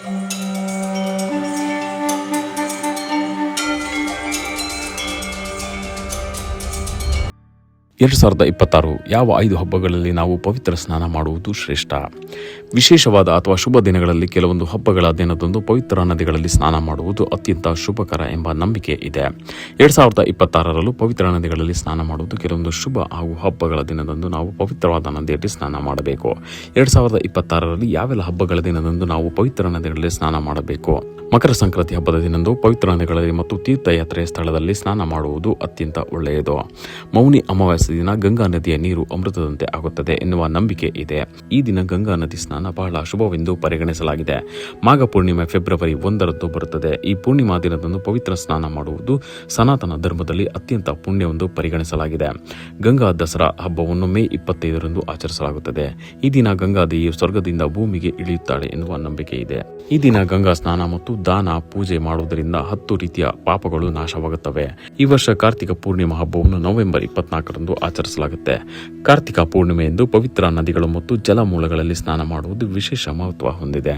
2026 ಯಾವ 5 ಹಬ್ಬಗಳಲ್ಲಿ ನಾವು ಪವಿತ್ರ ಸ್ನಾನ ಮಾಡುವುದು ಶ್ರೇಷ್ಠ? ವಿಶೇಷವಾದ ಅಥವಾ ಶುಭ ದಿನಗಳಲ್ಲಿ ಕೆಲವೊಂದು ಹಬ್ಬಗಳ ದಿನದಂದು ಪವಿತ್ರ ನದಿಗಳಲ್ಲಿ ಸ್ನಾನ ಮಾಡುವುದು ಅತ್ಯಂತ ಶುಭಕರ ಎಂಬ ನಂಬಿಕೆ ಇದೆ. 2026ರಲ್ಲೂ ಪವಿತ್ರ ನದಿಗಳಲ್ಲಿ ಸ್ನಾನ ಮಾಡುವುದು ಕೆಲವೊಂದು ಶುಭ ಹಾಗೂ ಹಬ್ಬಗಳ ದಿನದಂದು ನಾವು ಪವಿತ್ರವಾದ ನದಿಯಲ್ಲಿ ಸ್ನಾನ ಮಾಡಬೇಕು. 2026ರಲ್ಲಿ ಯಾವೆಲ್ಲ ಹಬ್ಬಗಳ ದಿನದಂದು ನಾವು ಪವಿತ್ರ ನದಿಗಳಲ್ಲಿ ಸ್ನಾನ ಮಾಡಬೇಕು? ಮಕರ ಸಂಕ್ರಾಂತಿ ಹಬ್ಬದ ದಿನದಂದು ಪವಿತ್ರ ನದಿಗಳಲ್ಲಿ ಮತ್ತು ತೀರ್ಥಯಾತ್ರೆಯ ಸ್ಥಳದಲ್ಲಿ ಸ್ನಾನ ಮಾಡುವುದು ಅತ್ಯಂತ ಒಳ್ಳೆಯದು. ಮೌನಿ ಅಮಾವಾಸ್ಯೆ ದಿನ ಗಂಗಾ ನದಿಯ ನೀರು ಅಮೃತದಂತೆ ಆಗುತ್ತದೆ ಎನ್ನುವ ನಂಬಿಕೆ ಇದೆ. ಈ ದಿನ ಗಂಗಾ ನದಿ ಸ್ನಾನ ಬಹಳ ಶುಭವೆಂದು ಪರಿಗಣಿಸಲಾಗಿದೆ. ಮಾಘ ಪೂರ್ಣಿಮೆ ಫೆಬ್ರವರಿ 1ರಂದು ಬರುತ್ತದೆ. ಈ ಪೂರ್ಣಿಮಾ ದಿನದಂದು ಪವಿತ್ರ ಸ್ನಾನ ಮಾಡುವುದು ಸನಾತನ ಧರ್ಮದಲ್ಲಿ ಅತ್ಯಂತ ಪುಣ್ಯವೆಂದು ಪರಿಗಣಿಸಲಾಗಿದೆ. ಗಂಗಾ ದಸರಾ ಹಬ್ಬವನ್ನು ಮೇ 25ರಂದು ಆಚರಿಸಲಾಗುತ್ತದೆ. ಈ ದಿನ ಗಂಗಾದೇವಿಯು ಸ್ವರ್ಗದಿಂದ ಭೂಮಿಗೆ ಇಳಿಯುತ್ತಾಳೆ ಎನ್ನುವ ನಂಬಿಕೆ ಇದೆ. ಈ ದಿನ ಗಂಗಾ ಸ್ನಾನ ಮತ್ತು ದಾನ ಪೂಜೆ ಮಾಡುವುದರಿಂದ 10 ರೀತಿಯ ಪಾಪಗಳು ನಾಶವಾಗುತ್ತವೆ. ಈ ವರ್ಷ ಕಾರ್ತಿಕ ಪೂರ್ಣಿಮಾ ಹಬ್ಬವನ್ನು ನವೆಂಬರ್ 24ರಂದು ಆಚರಿಸಲಾಗುತ್ತೆ. ಕಾರ್ತಿಕ ಪೂರ್ಣಿಮೆಯಂದು ಪವಿತ್ರ ನದಿಗಳು ಮತ್ತು ಜಲಮೂಲಗಳಲ್ಲಿ ಸ್ನಾನ ಮಾಡುವುದು ವಿಶೇಷ ಮಹತ್ವ ಹೊಂದಿದೆ.